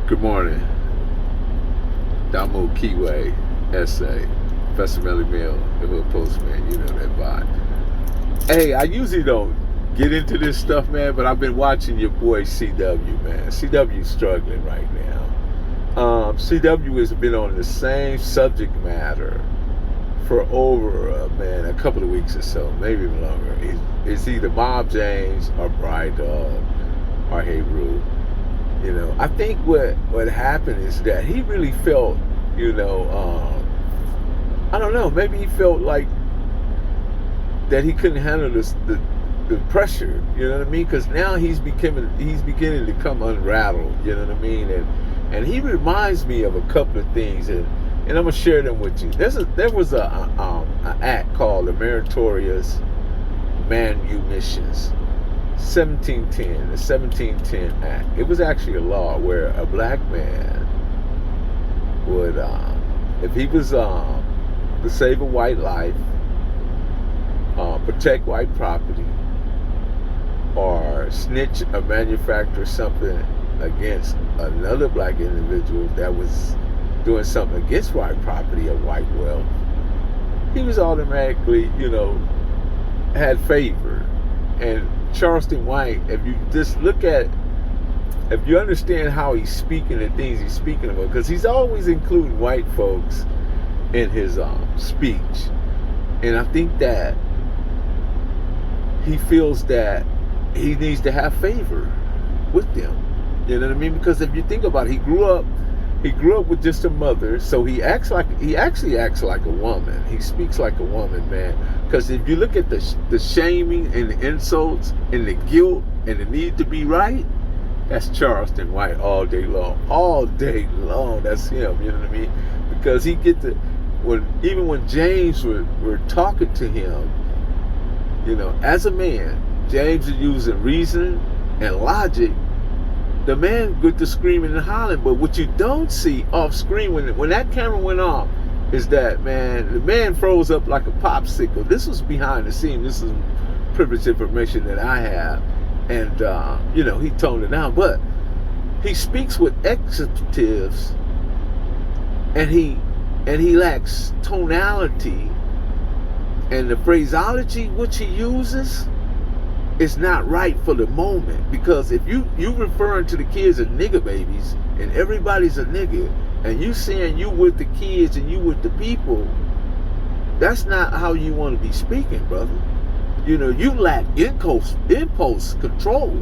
Good morning. Damo Keyway, essay. Professor Melly Mill, the Hood Postman, you know that vibe. Hey, I usually don't get into this stuff, man, but I've been watching your boy CW, man. CW's struggling right now. CW has been on the same subject matter for over, a couple of weeks or so, maybe even longer. It's either Mob James or Bright Dog or Hey Rue. You know, I think what happened is that he really felt, I don't know, maybe he felt like that he couldn't handle the pressure, you know what I mean? Because now he's beginning to come unrattled, you know what I mean? And he reminds me of a couple of things, and I'm gonna share them with you. There was an act called the Meritorious Manumissions. 1710, the 1710 Act. It was actually a law where a black man would, if he was to save a white life, protect white property, or snitch or manufacture something against another black individual that was doing something against white property or white wealth, he was automatically, had favor. And Charleston White, if you just if you understand how he's speaking and things he's speaking about, because he's always including white folks in his speech, and I think that he feels that he needs to have favor with them. You know what I mean? Because if you think about it, he grew up with just a mother, so he actually acts like a woman. He speaks like a woman, man. Because if you look at the shaming and the insults and the guilt and the need to be right, that's Charleston White all day long. All day long, that's him. You know what I mean? Because he even when James were talking to him, as a man, James is using reason and logic. The man good to screaming and hollering, but what you don't see off screen when that camera went off is that, man, the man froze up like a popsicle. This was behind the scene. This is privileged information that I have, and he toned it down, but he speaks with expletives, and he lacks tonality, and the phraseology which he uses is not right for the moment. Because if you referring to the kids as nigger babies and everybody's a nigger, and you saying you with the kids and you with the people, that's not how you want to be speaking, brother. You lack impulse control.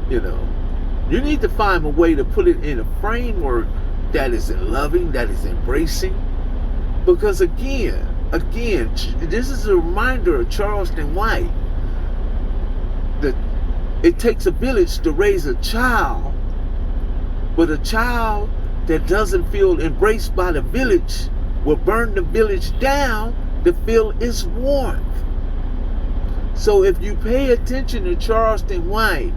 You need to find a way to put it in a framework that is loving, that is embracing. Because again, this is a reminder of Charleston White. That it takes a village to raise a child, but a child that doesn't feel embraced by the village will burn the village down to feel its warmth. So if you pay attention to Charleston White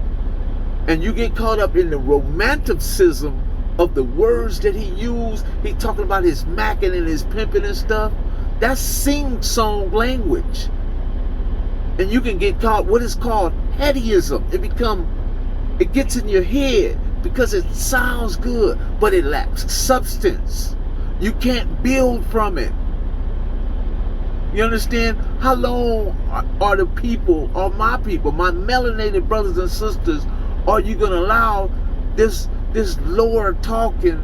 and you get caught up in the romanticism of the words that he used, he talking about his macking and his pimping and stuff, that's sing-song language. And you can get caught what is called headyism. It gets in your head because it sounds good, but it lacks substance. You can't build from it. You understand? How long are the people, or my people, my melanated brothers and sisters, are you going to allow this lower talking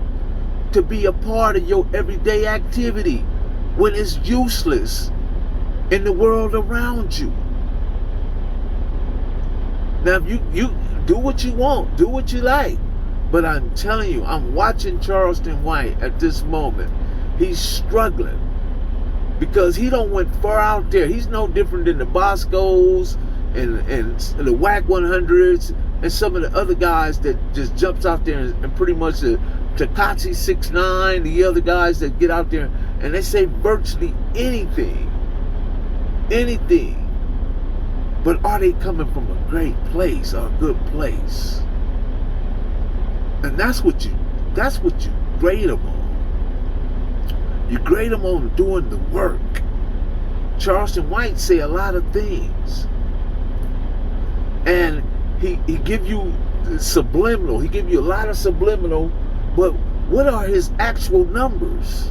to be a part of your everyday activity when it's useless in the world around you? Now, if you do what you want, do what you like. But I'm telling you, I'm watching Charleston White at this moment. He's struggling because he don't went far out there. He's no different than the Boscos and the WAC 100s and some of the other guys that just jumps out there and pretty much the Takachi 6ix9ine, the other guys that get out there and they say virtually anything. But are they coming from a great place or a good place? And that's what you grade them on. You grade them on doing the work. Charleston White say a lot of things. And he give you subliminal. He give you a lot of subliminal, but what are his actual numbers?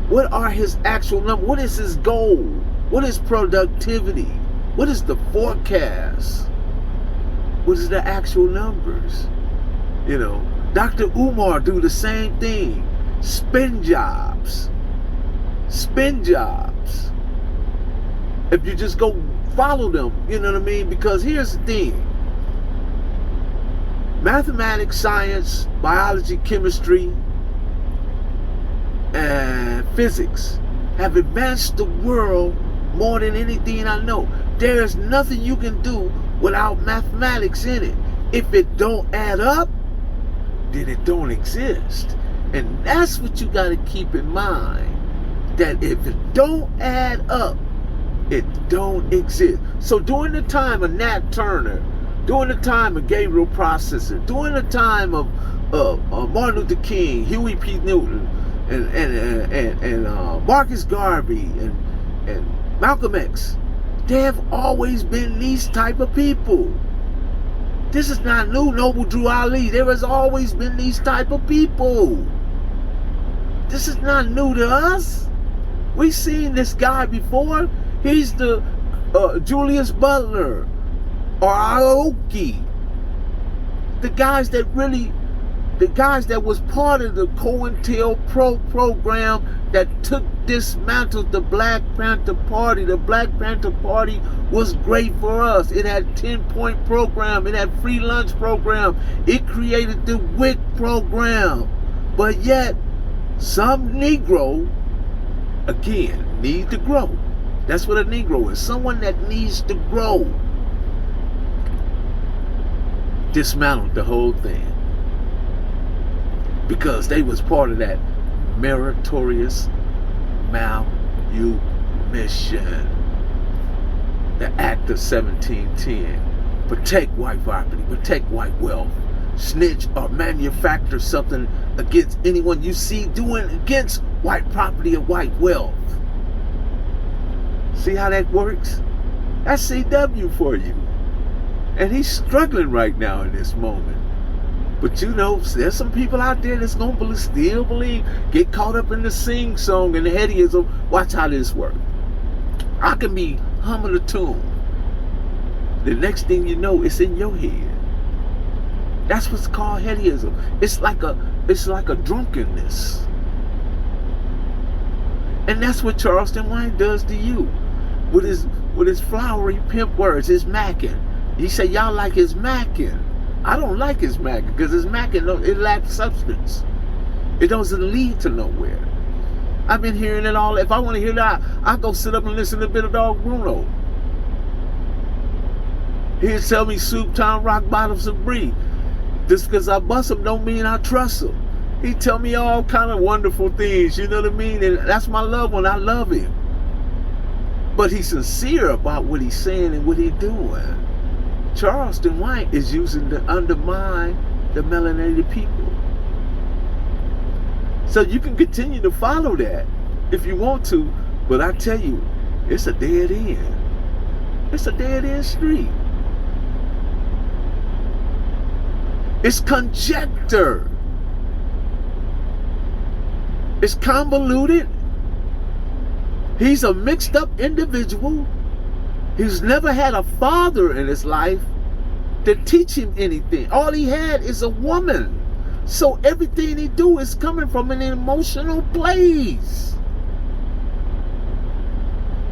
What are his actual numbers? What is his goal? What is productivity? What is the forecast? What is the actual numbers? You know, Dr. Umar do the same thing. Spin jobs. Spin jobs. If you just go follow them, you know what I mean? Because here's the thing. Mathematics, science, biology, chemistry, and physics have advanced the world more than anything I know. There's nothing you can do without mathematics in it. If it don't add up, then it don't exist. And that's what you got to keep in mind. That if it don't add up, it don't exist. So during the time of Nat Turner, during the time of Gabriel Processor, during the time of Martin Luther King, Huey P. Newton, and Marcus Garvey, and Malcolm X, there have always been these type of people. This is not new. Noble Drew Ali, there has always been these type of people. This is not new to us. We've seen this guy before. He's the Julius Butler or Aoki. The guys that was part of the COINTELPRO program that dismantled the Black Panther Party. The Black Panther Party was great for us. It had 10-point program. It had free lunch program. It created the WIC program. But yet, some Negro, again, need to grow. That's what a Negro is. Someone that needs to grow. Dismantled the whole thing. Because they was part of that meritorious manumission. The Act of 1710. Protect white property. Protect white wealth. Snitch or manufacture something against anyone you see doing against white property or white wealth. See how that works? That's CW for you. And he's struggling right now in this moment. But you know, there's some people out there that's going to still believe, get caught up in the sing song and the headyism. Watch how this works. I can be humming a tune. The next thing you know, it's in your head. That's what's called headyism. It's like a drunkenness. And that's what Charleston White does to you. With his flowery pimp words, his macking. He say y'all like his macking. I don't like his macking because his macking, it lacks substance. It doesn't lead to nowhere. I've been hearing it all. If I want to hear that, I go sit up and listen to Video.Guru. He'll tell me soup town, rock bottoms and breathe. Just because I bust him don't mean I trust him. He tell me all kind of wonderful things, you know what I mean? And that's my loved one. I love him. But he's sincere about what he's saying and what he's doing. Charleston White is using to undermine the melanated people. So you can continue to follow that if you want to, but I tell you, it's a dead end. It's a dead end street. It's conjecture. It's convoluted. He's a mixed up individual. He's never had a father in his life to teach him anything. All he had is a woman. So everything he do is coming from an emotional place.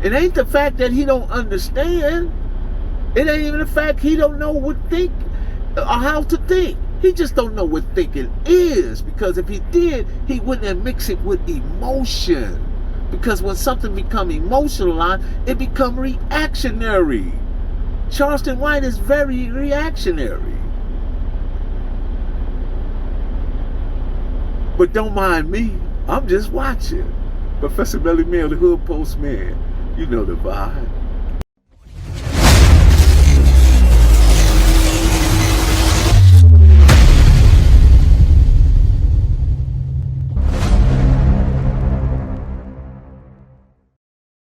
It ain't the fact that he don't understand. It ain't even the fact he don't know what think or how to think. He just don't know what thinking is. Because if he did, he wouldn't have mixed it with emotion. Because when something become emotionalized, it become reactionary. Charleston White is very reactionary. But don't mind me. I'm just watching. Professor Melly Mail, the Hood Postman. You know the vibe.